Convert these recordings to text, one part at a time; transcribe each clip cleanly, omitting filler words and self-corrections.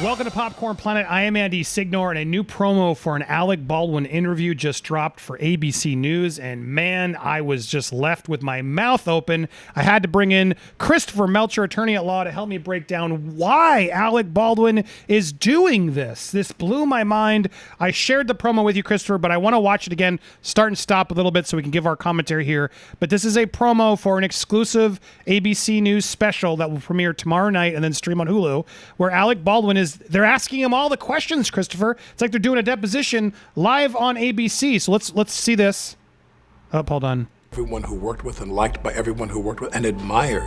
Welcome to Popcorned Planet. I am Andy Signore, and a new promo for an Alec Baldwin interview just dropped for ABC News. And man, I was just left with my mouth open. I had to bring in Christopher Melcher, attorney at law, to help me break down why Alec Baldwin is doing this. This blew my mind. I shared the promo with you, Christopher, but I want to watch it again, start and stop a little bit so we can give our commentary here. But this is a promo for an exclusive ABC News special that will premiere tomorrow night and then stream on Hulu, where Alec Baldwin they're asking him all the questions, Christopher. It's like they're doing a deposition live on ABC. So let's see this. Oh, hold on. Everyone who worked with and liked by everyone who worked with and admired.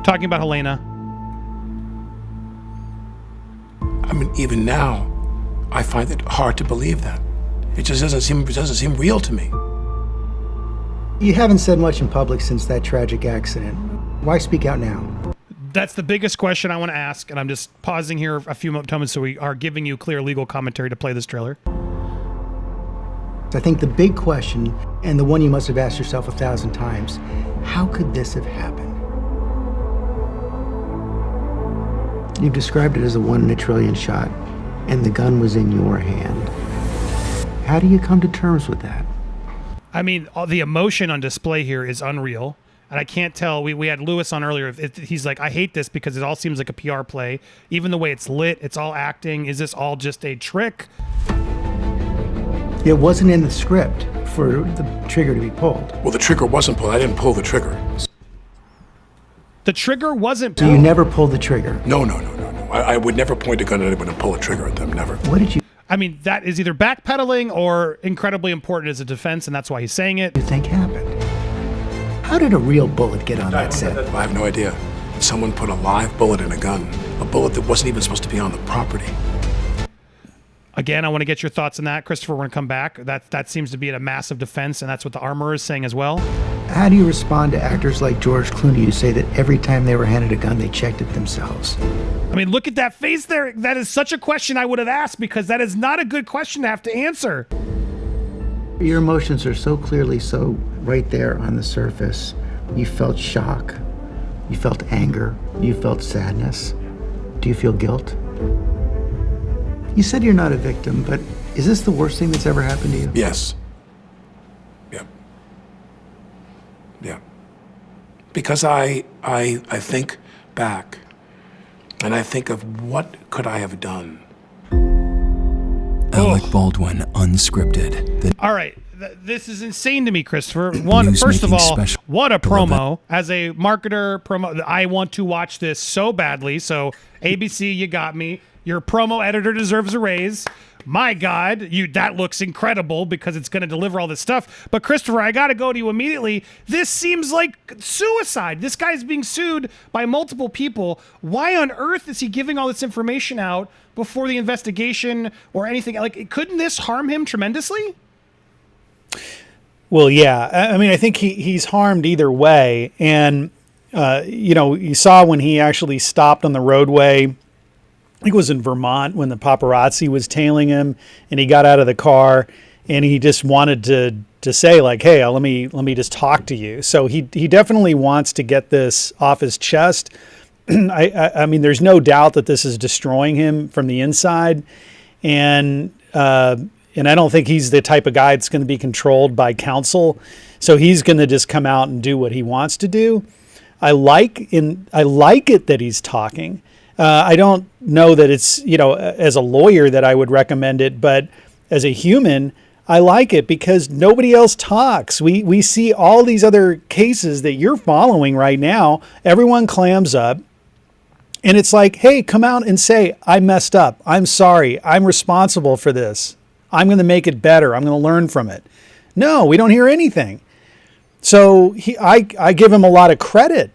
Talking about Halyna. I mean, even now, I find it hard to believe that. It just doesn't seem real to me. You haven't said much in public since that tragic accident. Why speak out now? That's the biggest question I want to ask, and I'm just pausing here a few moments so we are giving you clear legal commentary to play this trailer. I think the big question, and the one you must have asked yourself 1,000 times, how could this have happened? You've described it as a 1 in a trillion shot, and the gun was in your hand. How do you come to terms with that? I mean, the emotion on display here is unreal. And I can't tell. We had Lewis on earlier. He's like, I hate this because it all seems like a PR play. Even the way it's lit, it's all acting. Is this all just a trick? It wasn't in the script for the trigger to be pulled. Well, the trigger wasn't pulled. I didn't pull the trigger. The trigger wasn't pulled? So you never pulled the trigger? No. I would never point a gun at anyone and pull a trigger at them. Never. What did you... I mean, that is either backpedaling or incredibly important as a defense, and that's why he's saying it. What do you think happened? How did a real bullet get on that set? I have no idea. Someone put a live bullet in a gun. A bullet that wasn't even supposed to be on the property. Again, I want to get your thoughts on that. Christopher, we're going to come back. That seems to be a massive defense, and that's what the armorer is saying as well. How do you respond to actors like George Clooney who say that every time they were handed a gun, they checked it themselves? I mean, look at that face there. That is such a question I would have asked, because that is not a good question to have to answer. Your emotions are so clearly so right there on the surface. You felt shock. You felt anger. You felt sadness. Do you feel guilt? You said you're not a victim, but is this the worst thing that's ever happened to you? Yes. Yeah. Because I think back, and I think of what could I have done. Alec Baldwin, unscripted. All right. This is insane to me, Christopher. First of all, what a promo. As a marketer, I want to watch this so badly. So ABC, you got me. Your promo editor deserves a raise. My God, that looks incredible because it's going to deliver all this stuff. But Christopher, I got to go to you immediately. This seems like suicide. This guy's being sued by multiple people. Why on earth is he giving all this information out before the investigation or anything? Like, couldn't this harm him tremendously? Well, yeah. I mean, I think he's harmed either way. And, you saw when he actually stopped on the roadway, I think it was in Vermont, when the paparazzi was tailing him and he got out of the car and he just wanted to say like, hey, let me just talk to you. So he definitely wants to get this off his chest. I mean, there's no doubt that this is destroying him from the inside. And I don't think he's the type of guy that's going to be controlled by counsel. So he's going to just come out and do what he wants to do. I like it that he's talking. I don't know that it's, as a lawyer that I would recommend it, but as a human, I like it because nobody else talks. We see all these other cases that you're following right now. Everyone clams up. And it's like, hey, come out and say, I messed up. I'm sorry. I'm responsible for this. I'm going to make it better. I'm going to learn from it. No, we don't hear anything. So I give him a lot of credit.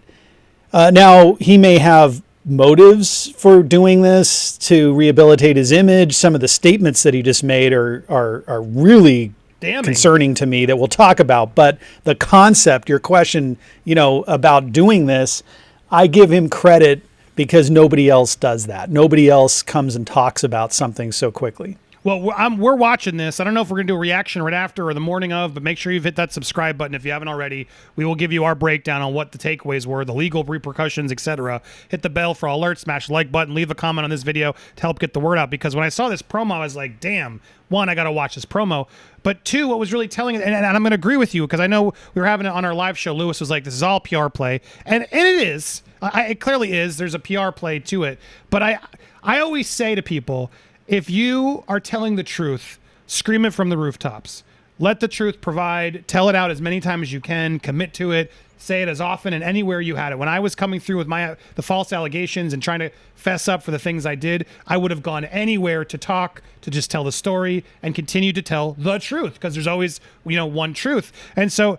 Now, he may have motives for doing this to rehabilitate his image. Some of the statements that he just made are really damning, concerning to me that we'll talk about. But the concept, your question, about doing this, I give him credit because nobody else does that. Nobody else comes and talks about something so quickly. Well, we're watching this. I don't know if we're going to do a reaction right after or the morning of, but make sure you've hit that subscribe button if you haven't already. We will give you our breakdown on what the takeaways were, the legal repercussions, etc. Hit the bell for alerts, smash the like button, leave a comment on this video to help get the word out. Because when I saw this promo, I was like, damn, one, I got to watch this promo. But two, what was really telling, and I'm going to agree with you, because I know we were having it on our live show. Lewis was like, this is all PR play. And it is. It clearly is. There's a PR play to it. But I always say to people, if you are telling the truth, scream it from the rooftops. Let the truth provide. Tell it out as many times as you can. Commit to it. Say it as often and anywhere you had it. When I was coming through with the false allegations and trying to fess up for the things I did, I would have gone anywhere to talk, to just tell the story and continue to tell the truth, because there's always, one truth. And so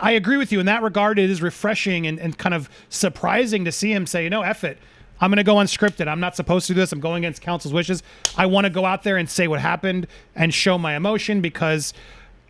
I agree with you in that regard. It is refreshing and kind of surprising to see him say, F it. I'm going to go unscripted. I'm not supposed to do this. I'm going against counsel's wishes. I want to go out there and say what happened and show my emotion because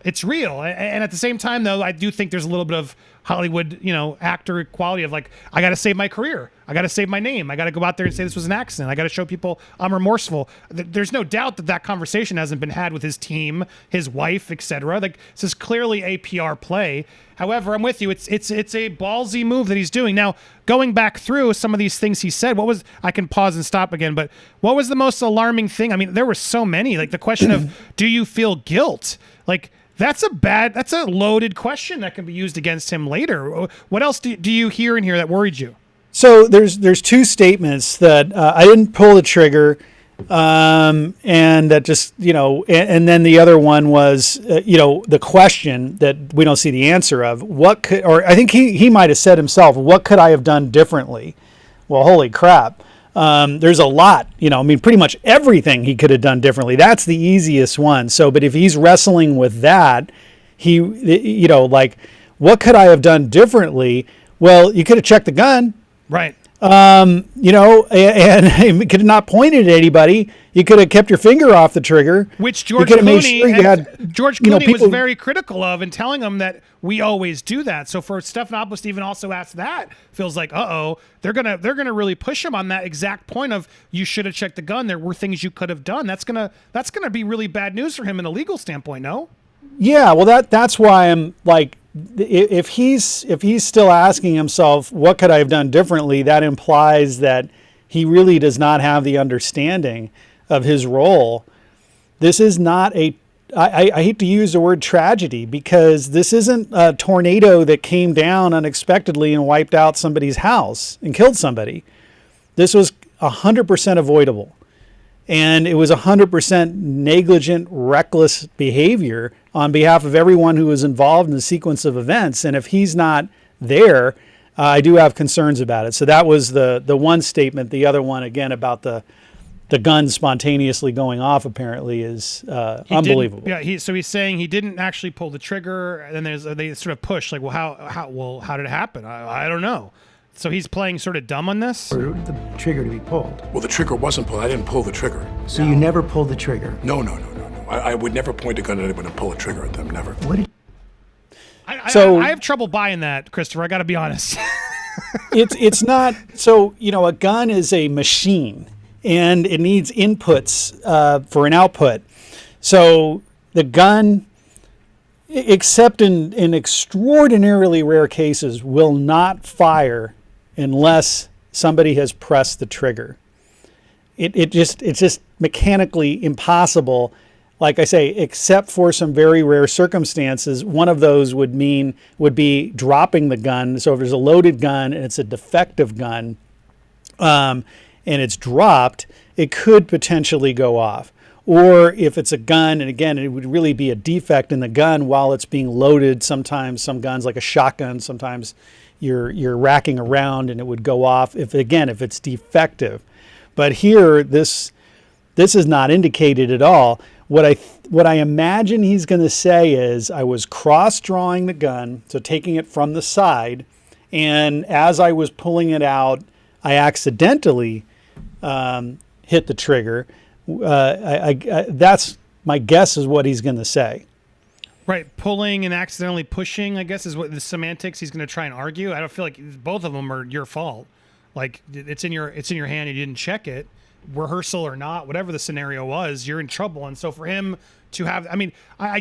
it's real. And at the same time, though, I do think there's a little bit of Hollywood, actor quality of like, I got to save my career. I got to save my name. I got to go out there and say this was an accident. I got to show people I'm remorseful. There's no doubt that conversation hasn't been had with his team, his wife, etc. Like, this is clearly a PR play. However, I'm with you. It's a ballsy move that he's doing. Now, going back through some of these things he said, I can pause and stop again, but what was the most alarming thing? I mean, there were so many. Like the question of, do you feel guilt? Like, that's a loaded question that can be used against him later. What else do you hear in here that worried you? So there's two statements that I didn't pull the trigger, and that just, and then the other one was, the question that we don't see the answer of. I think he might have said himself, what could I have done differently? Well, holy crap. There's a lot, pretty much everything he could have done differently. That's the easiest one. So, but if he's wrestling with that, what could I have done differently? Well, you could have checked the gun. Right. And you could have not pointed at anybody. You could have kept your finger off the trigger. Which George Clooney was very critical of and telling him that we always do that. So for Stephanopoulos to even also ask that, feels like, they're gonna really push him on that exact point of you should have checked the gun. There were things you could have done. That's gonna be really bad news for him in a legal standpoint, no? Yeah, well that's why I'm like, if he's still asking himself, what could I have done differently? That implies that he really does not have the understanding of his role. This is not I hate to use the word tragedy, because this isn't a tornado that came down unexpectedly and wiped out somebody's house and killed somebody. This was 100% avoidable. And it was 100% negligent, reckless behavior on behalf of everyone who was involved in the sequence of events. And if he's not there, I do have concerns about it. So that was the one statement. The other one, again, about the gun spontaneously going off, apparently, is unbelievable. So he's saying he didn't actually pull the trigger, and then they sort of push, like, how did it happen? I don't know. So he's playing sort of dumb on this? For the trigger to be pulled. Well, the trigger wasn't pulled. I didn't pull the trigger. So you never pulled the trigger? No. I would never point a gun at anyone and pull a trigger at them. Never. What did I have trouble buying that, Christopher. I got to be honest. It's not. So, a gun is a machine, and it needs inputs for an output. So the gun, except in extraordinarily rare cases, will not fire unless somebody has pressed the trigger. It's just mechanically impossible. Like I say, except for some very rare circumstances, one of those would be dropping the gun. So if there's a loaded gun and it's a defective gun, and it's dropped, it could potentially go off. Or if it's a gun, and again, it would really be a defect in the gun while it's being loaded. Sometimes some guns, like a shotgun, sometimes you're racking around and it would go off if it's defective. But here, this is not indicated at all. What I imagine he's going to say is, I was cross-drawing the gun, so taking it from the side, and as I was pulling it out, I accidentally hit the trigger. That's my guess is what he's going to say. Right, pulling and accidentally pushing, I guess, is what the semantics he's going to try and argue. I don't feel like both of them are your fault. Like, it's in your hand, you didn't check it. rehearsal or not, whatever the scenario was, you're in trouble. And so for him to have, I mean, I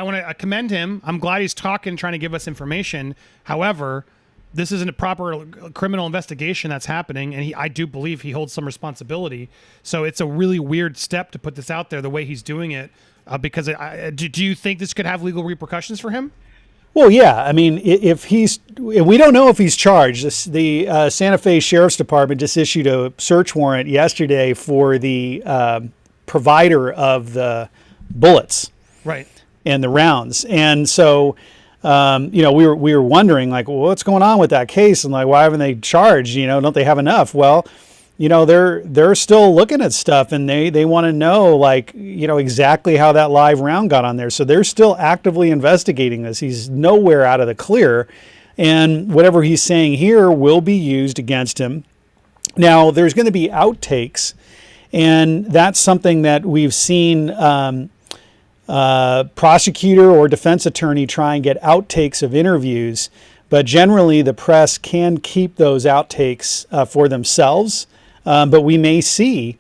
want to commend him. I'm glad he's talking, trying to give us information. However, this isn't a proper criminal investigation that's happening, and I do believe he holds some responsibility. So it's a really weird step to put this out there the way he's doing it, because do you think this could have legal repercussions for him? Well, yeah. I mean, we don't know if he's charged. The Santa Fe Sheriff's Department just issued a search warrant yesterday for the provider of the bullets, right, and the rounds, and so. We were wondering, like, well, what's going on with that case, and like, why haven't they charged? Don't they have enough? Well, they're still looking at stuff, and they want to know, like, exactly how that live round got on there. So they're still actively investigating this. He's nowhere out of the clear, and whatever he's saying here will be used against him. Now, there's going to be outtakes, and that's something that we've seen. Prosecutor or defense attorney try and get outtakes of interviews, but generally the press can keep those outtakes for themselves. But we may see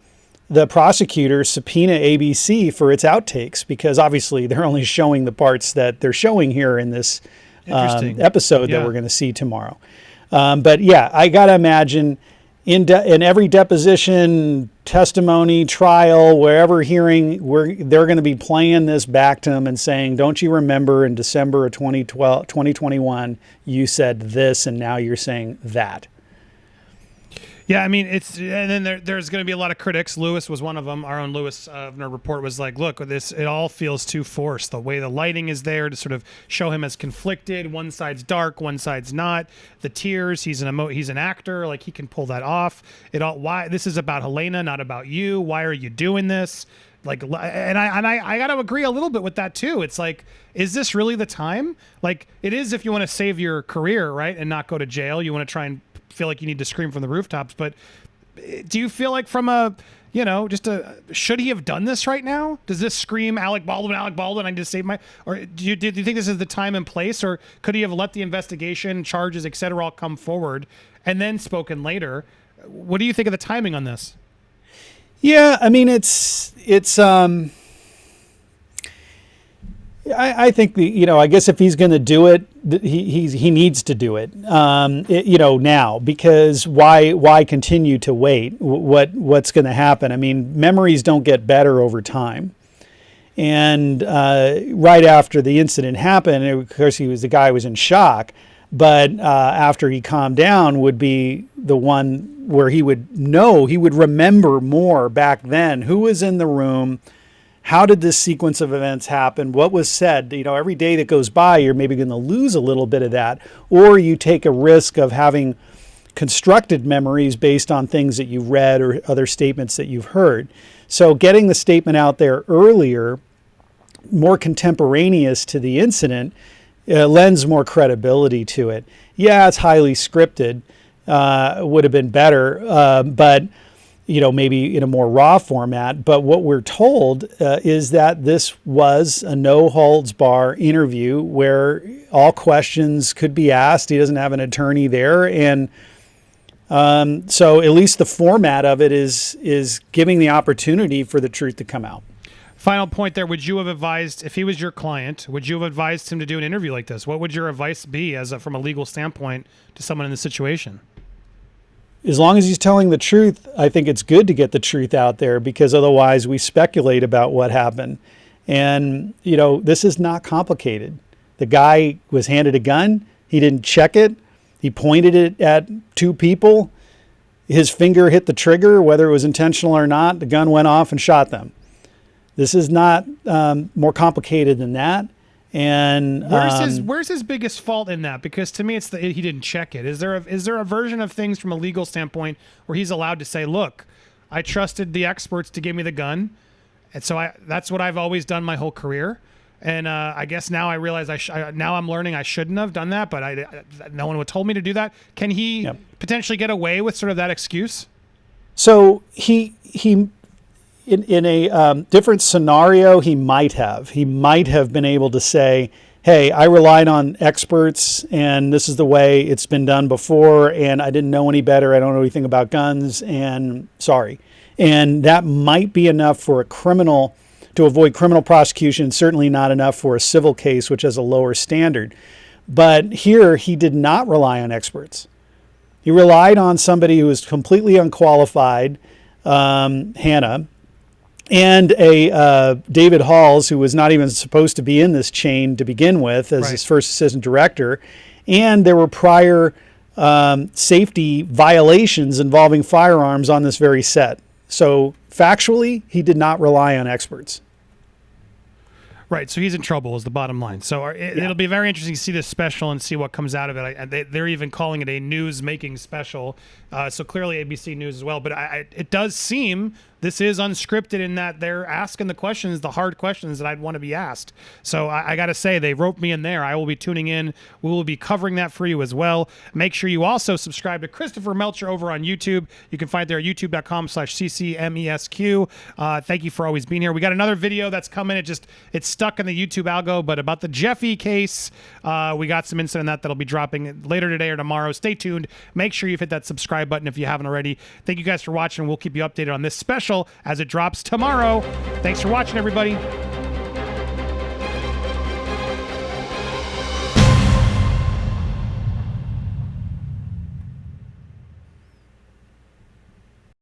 the prosecutor subpoena ABC for its outtakes, because obviously they're only showing the parts that they're showing here in this episode that we're going to see tomorrow. But yeah, I got to imagine in every deposition, testimony, trial, wherever hearing, they're going to be playing this back to him and saying, don't you remember in December of 2021, you said this, and now you're saying that. Yeah, I mean, and then there's going to be a lot of critics. Lewis was one of them. Our own Lewis of our report was like, look, it all feels too forced. The way the lighting is there to sort of show him as conflicted. One side's dark, one side's not. The tears, he's an actor, like he can pull that off. Why this is about Halyna, not about you. Why are you doing this? Like, and I got to agree a little bit with that too. It's like, is this really the time? Like, it is if you want to save your career, right, and not go to jail. You want to try and feel like you need to scream from the rooftops, but do you feel like from should he have done this right now? Does this scream Alec Baldwin, I need to save or do you think this is the time and place, or could he have let the investigation, charges, et cetera, all come forward and then spoken later? What do you think of the timing on this? Yeah, I mean, I think I guess if he's going to do it, he needs to do it, now, because why continue to wait? What's going to happen? I mean, memories don't get better over time. And right after the incident happened, of course, the guy was in shock, but after he calmed down would be the one where he would remember more back then, who was in the room. How did this sequence of events happen? What was said? Every day that goes by, you're maybe going to lose a little bit of that, or you take a risk of having constructed memories based on things that you've read or other statements that you've heard. So getting the statement out there earlier, more contemporaneous to the incident, lends more credibility to it. Yeah, it's highly scripted. Would have been better, but maybe in a more raw format. But what we're told is that this was a no-holds-bar interview where all questions could be asked. He doesn't have an attorney there. And so at least the format of it is giving the opportunity for the truth to come out. Final point there. Would you have advised, if he was your client, would you have advised him to do an interview like this? What would your advice be from a legal standpoint to someone in this situation? As long as he's telling the truth, I think it's good to get the truth out there, because otherwise we speculate about what happened. And, this is not complicated. The guy was handed a gun. He didn't check it. He pointed it at two people. His finger hit the trigger, whether it was intentional or not. The gun went off and shot them. This is not more complicated than that. And where's his biggest fault in that? Because to me, it's he didn't check it. Is there a version of things from a legal standpoint where he's allowed to say, look, I trusted the experts to give me the gun, and so that's what I've always done my whole career. And I guess now I realize now I'm learning I shouldn't have done that, but no one would told me to do that. Can he potentially get away with sort of that excuse? So he. In a different scenario, he might have been able to say, hey, I relied on experts and this is the way it's been done before, and I didn't know any better. I don't know anything about guns, and sorry. And that might be enough for a criminal to avoid criminal prosecution, certainly not enough for a civil case, which has a lower standard. But here, he did not rely on experts. He relied on somebody who was completely unqualified, Hannah, and a David Halls, who was not even supposed to be in this chain to begin with as his first assistant director. And there were prior safety violations involving firearms on this very set. So factually, he did not rely on experts. Right, so he's in trouble is the bottom line. So it'll be very interesting to see this special and see what comes out of it. They're even calling it a news-making special, so clearly ABC News as well. But it does seem this is unscripted in that they're asking the questions, the hard questions that I'd want to be asked. So I got to say, they roped me in there. I will be tuning in. We will be covering that for you as well. Make sure you also subscribe to Christopher Melcher over on YouTube. You can find there at youtube.com/ccmesq. Thank you for always being here. We got another video that's coming. It's stuck in the YouTube algo, but about the Jeffy case, we got some insight on that'll be dropping later today or tomorrow. Stay tuned. Make sure you hit that subscribe button if you haven't already. Thank you guys for watching. We'll keep you updated on this special as it drops tomorrow. Thanks for watching, everybody.